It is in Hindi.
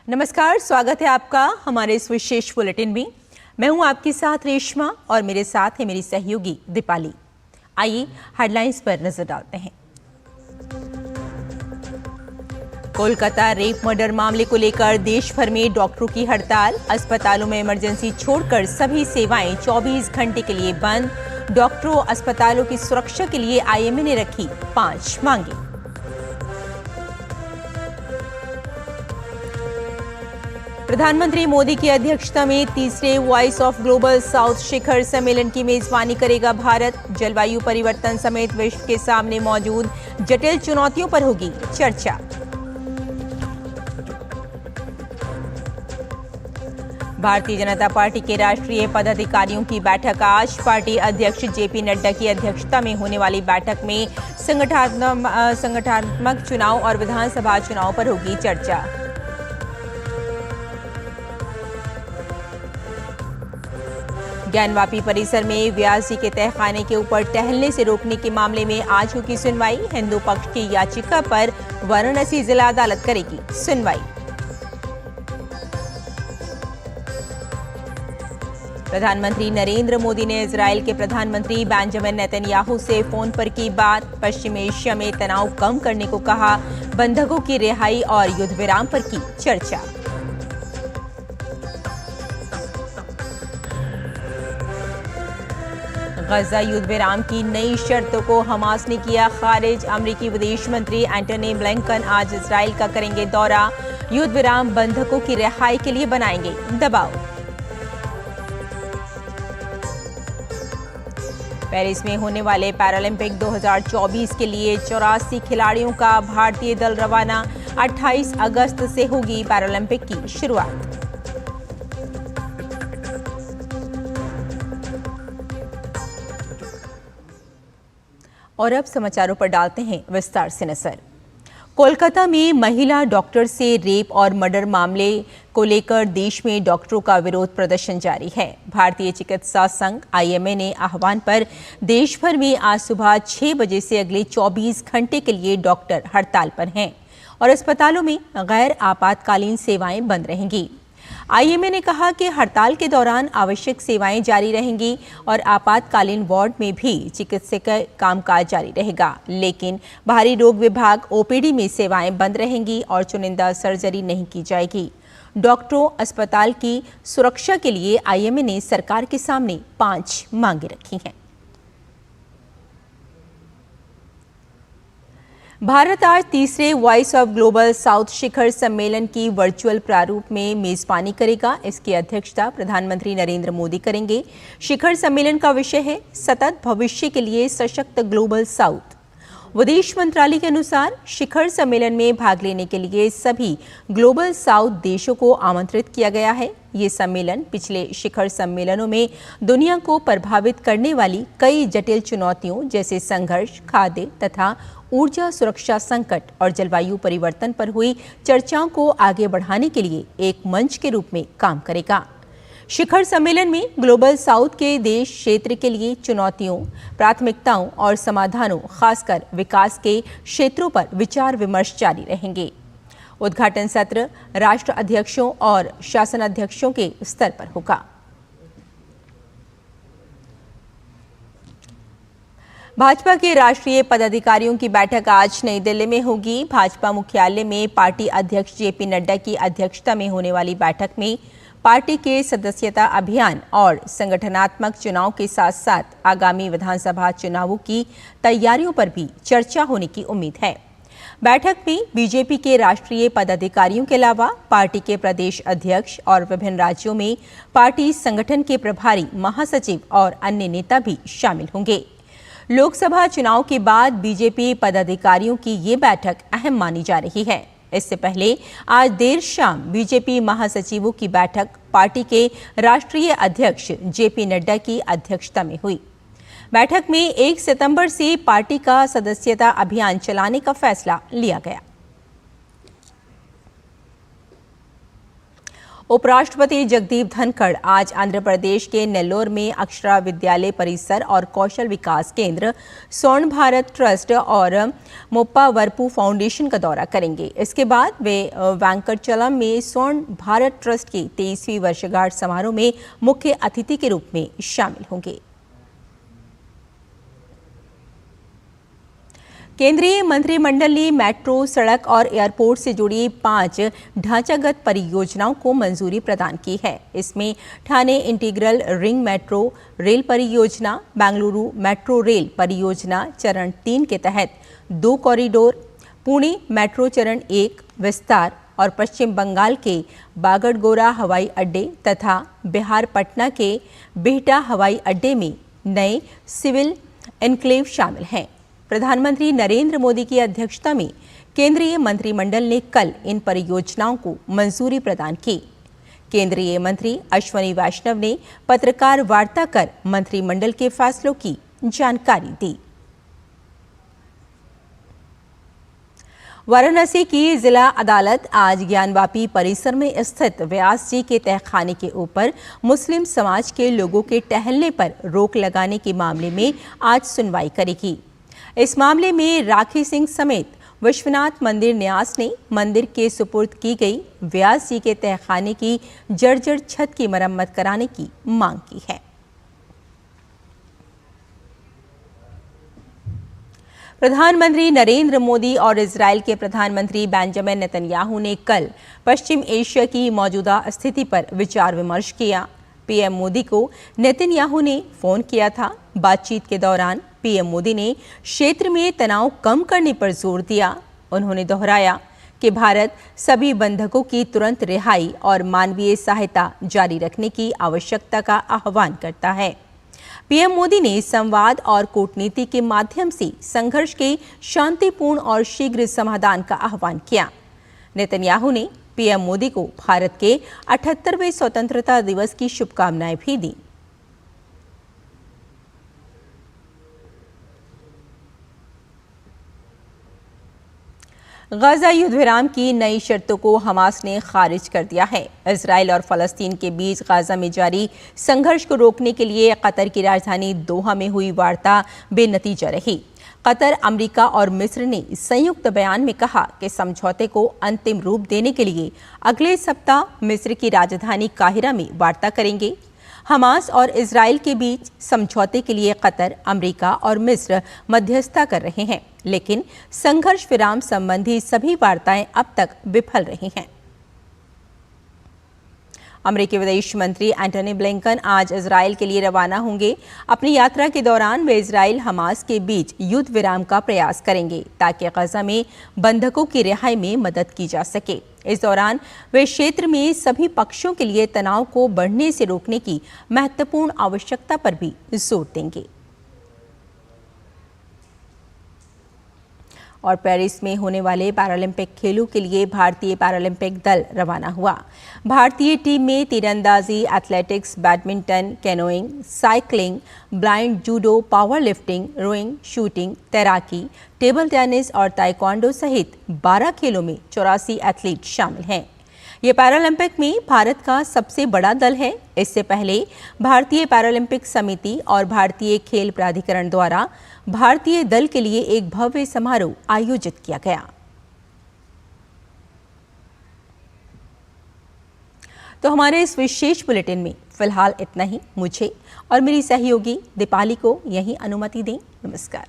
नमस्कार, स्वागत है आपका हमारे इस विशेष बुलेटिन में। मैं हूं आपके साथ रेशमा और मेरे साथ है मेरी सहयोगी दीपाली। आइए हेडलाइंस पर नजर डालते हैं। कोलकाता रेप मर्डर मामले को लेकर देश भर में डॉक्टरों की हड़ताल। अस्पतालों में इमरजेंसी छोड़कर सभी सेवाएं 24 घंटे के लिए बंद। डॉक्टरों, अस्पतालों की सुरक्षा के लिए आईएमए ने रखी 5 मांगे। प्रधानमंत्री मोदी की अध्यक्षता में तीसरे वॉइस ऑफ ग्लोबल साउथ शिखर सम्मेलन की मेजबानी करेगा भारत। जलवायु परिवर्तन समेत विश्व के सामने मौजूद जटिल चुनौतियों पर होगी चर्चा। भारतीय जनता पार्टी के राष्ट्रीय पदाधिकारियों की बैठक आज। पार्टी अध्यक्ष जेपी नड्डा की अध्यक्षता में होने वाली बैठक में संगठनात्मक चुनाव और विधानसभा चुनाव पर होगी चर्चा। ज्ञानवापी परिसर में व्यास जी के तहखाने के ऊपर टहलने से रोकने के मामले में आज होगी सुनवाई। हिंदू पक्ष की याचिका पर वाराणसी जिला अदालत करेगी सुनवाई। प्रधानमंत्री नरेंद्र मोदी ने इजरायल के प्रधानमंत्री बेंजामिन नेतन्याहू से फोन पर की बात। पश्चिम एशिया में तनाव कम करने को कहा। बंधकों की रिहाई और युद्ध विराम पर की चर्चा। गजा युद्ध विराम की नई शर्तों को हमास ने किया खारिज। अमेरिकी विदेश मंत्री एंटनी ब्लिंकन आज इजराइल का करेंगे दौरा। युद्ध विराम बंधकों की रिहाई के लिए बनाएंगे दबाव। पेरिस में होने वाले पैरालंपिक 2024 के लिए 84 खिलाड़ियों का भारतीय दल रवाना। 28 अगस्त से होगी पैरालंपिक की शुरुआत। और अब समाचारों पर डालते हैं विस्तार से नजर। कोलकाता में महिला डॉक्टर से रेप और मर्डर मामले को लेकर देश में डॉक्टरों का विरोध प्रदर्शन जारी है। भारतीय चिकित्सा संघ आईएमए ने आह्वान पर देश भर में आज सुबह 6 बजे से अगले 24 घंटे के लिए डॉक्टर हड़ताल पर हैं और अस्पतालों में गैर आपातकालीन सेवाएं बंद रहेंगी। आईएमए ने कहा कि हड़ताल के दौरान आवश्यक सेवाएं जारी रहेंगी और आपातकालीन वार्ड में भी चिकित्सकीय कामकाज जारी रहेगा, लेकिन बाहरी रोग विभाग ओपीडी में सेवाएं बंद रहेंगी और चुनिंदा सर्जरी नहीं की जाएगी। डॉक्टरों, अस्पताल की सुरक्षा के लिए आईएमए ने सरकार के सामने 5 मांगे रखी हैं। भारत आज तीसरे वॉइस ऑफ ग्लोबल साउथ शिखर सम्मेलन की वर्चुअल प्रारूप में मेजबानी करेगा। इसकी अध्यक्षता प्रधानमंत्री नरेंद्र मोदी करेंगे। शिखर सम्मेलन का विषय है सतत भविष्य के लिए सशक्त ग्लोबल साउथ। विदेश मंत्रालय के अनुसार शिखर सम्मेलन में भाग लेने के लिए सभी ग्लोबल साउथ देशों को आमंत्रित किया गया है। ये सम्मेलन पिछले शिखर सम्मेलनों में दुनिया को प्रभावित करने वाली कई जटिल चुनौतियों जैसे संघर्ष, खाद्य तथा ऊर्जा सुरक्षा संकट और जलवायु परिवर्तन पर हुई चर्चाओं को आगे बढ़ाने के लिए एक मंच के रूप में काम करेगा। शिखर सम्मेलन में ग्लोबल साउथ के देश क्षेत्र के लिए चुनौतियों, प्राथमिकताओं और समाधानों, खासकर विकास के क्षेत्रों पर विचार विमर्श जारी रहेंगे। उद्घाटन सत्र राष्ट्र अध्यक्षों और शासन अध्यक्षों के स्तर पर होगा। भाजपा के राष्ट्रीय पदाधिकारियों की बैठक आज नई दिल्ली में होगी। भाजपा मुख्यालय में पार्टी अध्यक्ष जेपी नड्डा की अध्यक्षता में होने वाली बैठक में पार्टी के सदस्यता अभियान और संगठनात्मक चुनाव के साथ साथ आगामी विधानसभा चुनावों की तैयारियों पर भी चर्चा होने की उम्मीद है। बैठक में बीजेपी के राष्ट्रीय पदाधिकारियों के अलावा पार्टी के प्रदेश अध्यक्ष और विभिन्न राज्यों में पार्टी संगठन के प्रभारी महासचिव और अन्य नेता भी शामिल होंगे। लोकसभा चुनाव के बाद बीजेपी पदाधिकारियों की ये बैठक अहम मानी जा रही है। इससे पहले आज देर शाम बीजेपी महासचिवों की बैठक पार्टी के राष्ट्रीय अध्यक्ष जेपी नड्डा की अध्यक्षता में हुई। बैठक में 1 सितंबर से पार्टी का सदस्यता अभियान चलाने का फैसला लिया गया। उपराष्ट्रपति जगदीप धनखड़ आज आंध्र प्रदेश के नेल्लोर में अक्षरा विद्यालय परिसर और कौशल विकास केंद्र, स्वर्ण भारत ट्रस्ट और मोप्पा वरपू फाउंडेशन का दौरा करेंगे। इसके बाद वे वेंकटचलम में स्वर्ण भारत ट्रस्ट की 23वीं वर्षगांठ समारोह में मुख्य अतिथि के रूप में शामिल होंगे। केंद्रीय मंत्रिमंडल ने मेट्रो, सड़क और एयरपोर्ट से जुड़ी 5 ढांचागत परियोजनाओं को मंजूरी प्रदान की है। इसमें Thane integral ring metro rail परियोजना, बेंगलुरु मेट्रो रेल परियोजना चरण 3 के तहत 2 कॉरिडोर, पुणे मेट्रो चरण 1 विस्तार और पश्चिम बंगाल के बागडगोरा हवाई अड्डे तथा बिहार पटना के बिहटा हवाई अड्डे में नए सिविल एन्क्लेव शामिल हैं। प्रधानमंत्री नरेंद्र मोदी की अध्यक्षता में केंद्रीय मंत्रिमंडल ने कल इन परियोजनाओं को मंजूरी प्रदान की। केंद्रीय मंत्री अश्विनी वैष्णव ने पत्रकार वार्ता कर मंत्रिमंडल के फैसलों की जानकारी दी। वाराणसी की जिला अदालत आज ज्ञानवापी परिसर में स्थित व्यास जी के तहखाने के ऊपर मुस्लिम समाज के लोगों के टहलने पर रोक लगाने के मामले में आज सुनवाई करेगी। इस मामले में राखी सिंह समेत विश्वनाथ मंदिर न्यास ने मंदिर के सुपुर्द की गई व्यास जी के तहखाने की जर्जर छत की मरम्मत कराने की मांग की है। प्रधानमंत्री नरेंद्र मोदी और इजराइल के प्रधानमंत्री बेंजामिन नेतन्याहू ने कल पश्चिम एशिया की मौजूदा स्थिति पर विचार विमर्श किया। पीएम मोदी को नेतन्याहू ने फोन किया था। बातचीत के दौरान पीएम मोदी ने क्षेत्र में तनाव कम करने पर जोर दिया। उन्होंने दोहराया कि भारत सभी बंधकों की तुरंत रिहाई और मानवीय सहायता जारी रखने की आवश्यकता का आह्वान करता है। पीएम मोदी ने संवाद और कूटनीति के माध्यम से संघर्ष के शांतिपूर्ण और शीघ्र समाधान का आह्वान किया। नेतन्याहू ने पीएम मोदी को भारत के 78वें स्वतंत्रता दिवस की शुभकामनाएं भी दी। गाजा युद्ध विराम की नई शर्तों को हमास ने खारिज कर दिया है। इजराइल और फलस्तीन के बीच गाजा में जारी संघर्ष को रोकने के लिए कतर की राजधानी दोहा में हुई वार्ता बेनतीजा रही। कतर, अमेरिका और मिस्र ने संयुक्त बयान में कहा कि समझौते को अंतिम रूप देने के लिए अगले सप्ताह मिस्र की राजधानी काहिरा में वार्ता करेंगे। हमास और इजराइल के बीच समझौते के लिए कतर, अमेरिका और मिस्र मध्यस्थता कर रहे हैं, लेकिन संघर्ष विराम संबंधी सभी वार्ताएं अब तक विफल रही हैं। अमेरिकी विदेश मंत्री एंटनी ब्लिंकन आज इजराइल के लिए रवाना होंगे। अपनी यात्रा के दौरान वे इजराइल हमास के बीच युद्ध विराम का प्रयास करेंगे ताकि गाजा में बंधकों की रिहाई में मदद की जा सके। इस दौरान वे क्षेत्र में सभी पक्षों के लिए तनाव को बढ़ने से रोकने की महत्वपूर्ण आवश्यकता पर भी जोर देंगे। और पेरिस में होने वाले पैरालंपिक खेलों के लिए भारतीय पैरालंपिक दल रवाना हुआ। भारतीय टीम में तीरंदाजी, athletics, badminton, canoeing, cycling, blind judo, power lifting, rowing, shooting, तैराकी, टेबल टेनिस और ताइक्वांडो सहित 12 खेलों में 84 एथलीट शामिल हैं। ये पैरालंपिक में भारत का सबसे बड़ा दल है। इससे पहले भारतीय पैरालंपिक समिति और भारतीय खेल प्राधिकरण द्वारा भारतीय दल के लिए एक भव्य समारोह आयोजित किया गया। तो हमारे इस विशेष बुलेटिन में फिलहाल इतना ही। मुझे और मेरी सहयोगी दीपाली को यहीं अनुमति दें। नमस्कार।